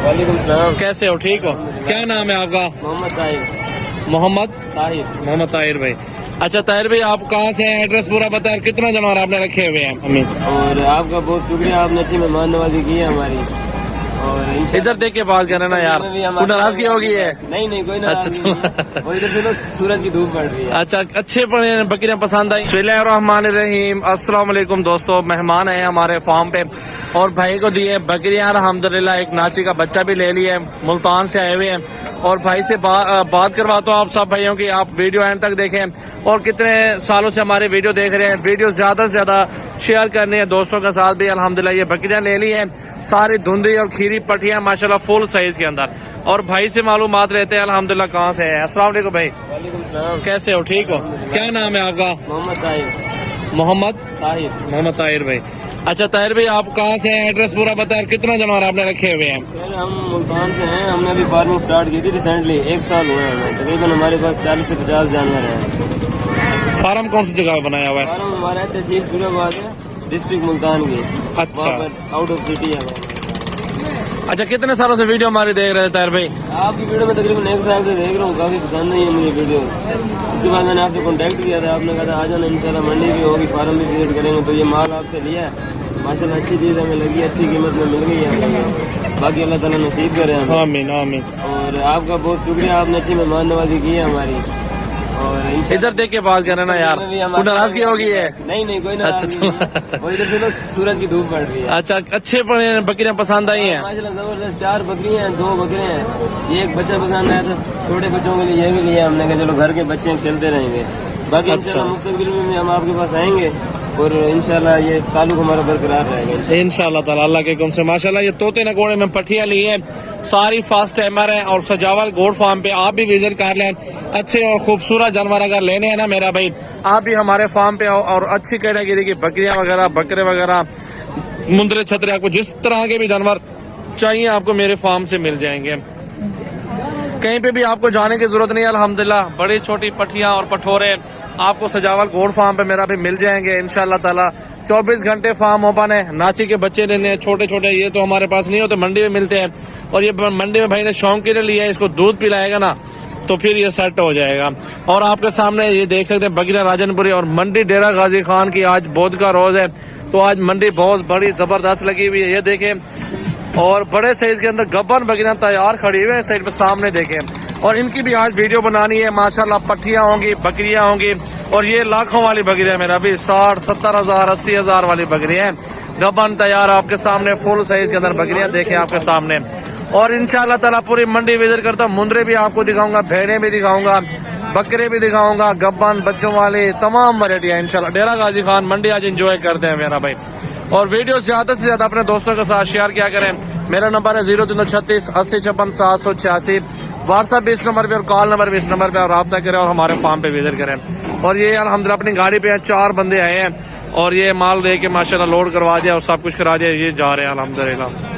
वालेकुम सलाम। कैसे हो? ठीक हो? क्या नाम है आपका? मोहम्मद ताहिर। मोहम्मद ताहिर भाई। अच्छा ताहिर भाई, आप कहाँ से हैं? एड्रेस पूरा बताएं, कितना जानवर आपने रखे हुए हैं हमें? और आपका बहुत शुक्रिया, आपने अच्छी मेहमान नवाजी की है हमारी। और इधर देख के बात कर रहे ना यार, कोई नाराजगी होगी है? नहीं कोई ना। अच्छा वो इधर से तो सूरज की धूप पड़ रही है। अच्छा, अच्छे बकरियां पसंद आई। बिस्मिल्लाहिर्रहमानिर्रहीम। अस्सलाम वालेकुम दोस्तों, मेहमान आए हमारे फार्म पे और भाई को दिए बकरियां अल्हम्दुलिल्लाह। एक नाची का बच्चा भी ले लिया है, मुल्तान से आए हुए हैं। और भाई से बात करवाता हूँ आप सब भाइयों की, आप वीडियो एंड तक देखें। और कितने सालों से हमारे वीडियो देख रहे हैं, वीडियो ज्यादा से ज्यादा शेयर करने हैं दोस्तों के साथ भी। अल्हम्दुलिल्लाह ये बकरियां ले ली है, सारी धुंधी और खीरी पटियां माशाल्लाह फुल साइज के अंदर। और भाई से मालूमात लेते हैं अल्हम्दुलिल्लाह कहाँ से है। अस्सलाम वालेकुम भाई। वालेकुम सलाम। कैसे हो? ठीक हो? क्या नाम है आपका? मोहम्मद ताहिर। मोहम्मद ताहिर भाई। अच्छा ताहिर भाई, आप कहाँ से हैं? एड्रेस पूरा बताएं, कितना जानवर आपने रखे हुए हैं? सर हम मुल्तान से हैं, हमने अभी फार्मिंग स्टार्ट की थी रिसेंटली, 1 साल हुआ है हमें। तकरीबन हमारे पास 40 से 50 जानवर हैं। फार्म कौन सी जगह बनाया हुआ है? फार्म हमारा तहसील सूराबाद है, डिस्ट्रिक्ट मुल्तान की। अच्छा, आउट ऑफ सिटी है। अच्छा कितने सालों से वीडियो हमारी देख रहे थे ताहिर भाई? आपकी वीडियो में तकरीबन 1 साल से देख रहा हूँ, काफी पसंद नहीं है मुझे वीडियो। उसके बाद मैंने आपसे कांटेक्ट किया था, आपने कहा था आ जाना, इंशाल्लाह मंडी भी होगी, फार्म भी विजिट करेंगे। तो ये माल आपसे लिया है, माशाल्लाह अच्छी चीज हमें लगी, अच्छी कीमत में मिल गई है हमें। बाकी अल्लाह ताला नसीब करे हमें। आमीन आमीन। और आपका बहुत शुक्रिया, आपने अच्छी मेहमान नवाजी की है हमारी। और इधर देख के बात कर रहे ना यार, कोई नाराजगी होगी है? नहीं कोई ना। अच्छा वो इधर से तो सूरज की धूप पड़ रही है। अच्छा, अच्छे बकरियां पसंद आई हैं? माशाल्लाह जबरदस्त। 4 बकरियां हैं, 2 बकरे हैं। ये एक बच्चा पसंद आया था, छोटे बच्चों के लिए ये भी लिया हमने, कहा चलो घर के बच्चे खेलते रहेंगे। बाकी इंशाल्लाह मुस्तकबिल में हम आपके पास आएंगे और इंशाल्लाह ये ताल्लुक हमारा बरकरार रहेगा इंशाल्लाह ताला अल्लाह के हुक्म से। माशाल्लाह ये तोते नगोड़े में पठिया ली है, सारी फास्ट टाइमर है। और सजावल गोड फार्म पे आप भी विजिट कर लें। अच्छे और खूबसूरत जानवर अगर लेने हैं ना मेरा भाई, आप भी हमारे फार्म पे आओ। और अच्छी कैटेगरी की बकरियां वगैरह, बकरे वगैरह, मुंदरे छतरे, आपको जिस तरह के भी जानवर चाहिए आपको मेरे फार्म से मिल जाएंगे। कहीं पे भी आपको जाने की जरूरत नहीं है। अल्हम्दुलिल्लाह बड़ी छोटी पठियां और पठोरे आपको सजावल गोड फार्म पे मेरा भी मिल जाएंगे इंशाल्लाह ताला। 24 घंटे फार्म ओपन है। नाची के बच्चे लेने छोटे छोटे, ये तो हमारे पास नहीं होते, मंडी में मिलते हैं। और ये मंडी में भाई ने शौक के लिए लिया है, इसको दूध पिलाएगा ना तो फिर ये सेट हो जाएगा। और आपके सामने ये देख सकते हैं बकरियां राजनपुरी। और मंडी डेरा गाजी खान की आज बौद्ध का रोज है, तो आज मंडी बहुत बड़ी जबरदस्त लगी हुई है, ये देखें। और बड़े साइज के अंदर गब्बन बकरियां तैयार खड़ी हुई है साइड पे, सामने देखें। और इनकी भी आज वीडियो बनानी है। माशाल्लाह पट्टियां होंगी, बकरियां होंगी। और ये लाखों वाली बकरियां मेरा भी 60-70 हजार 80 हजार वाली बकरियां हैं, गब्बन तैयार आपके सामने, फुल साइज के अंदर बकरियां देखें आपके सामने। और इंशाल्लाह ताला पूरी मंडी विजिट करता हूँ, मुंदरे भी आपको दिखाऊंगा, भेड़ें भी दिखाऊंगा, बकरे भी दिखाऊंगा, गब्बन बच्चों वाले तमाम वैरायटियां इंशाल्लाह। डेरा गाजी खान मंडी आज एंजॉय करते हैं मेरा भाई। और वीडियो ज्यादा से ज्यादा अपने दोस्तों के साथ शेयर किया करें। मेरा नंबर है 0336 80 56 786। व्हाट्सएप भी इस नंबर पे और कॉल नंबर भी इस नंबर पे, और रब्ता करें और हमारे फार्म पे विजिट करें। और ये अल्हम्दुलिल्लाह अपनी गाड़ी पे 4 बंदे आए हैं और ये माल लेके माशाल्लाह लोड करवा दिया और सब कुछ करा दिया, ये जा रहे हैं अल्हम्दुलिल्लाह।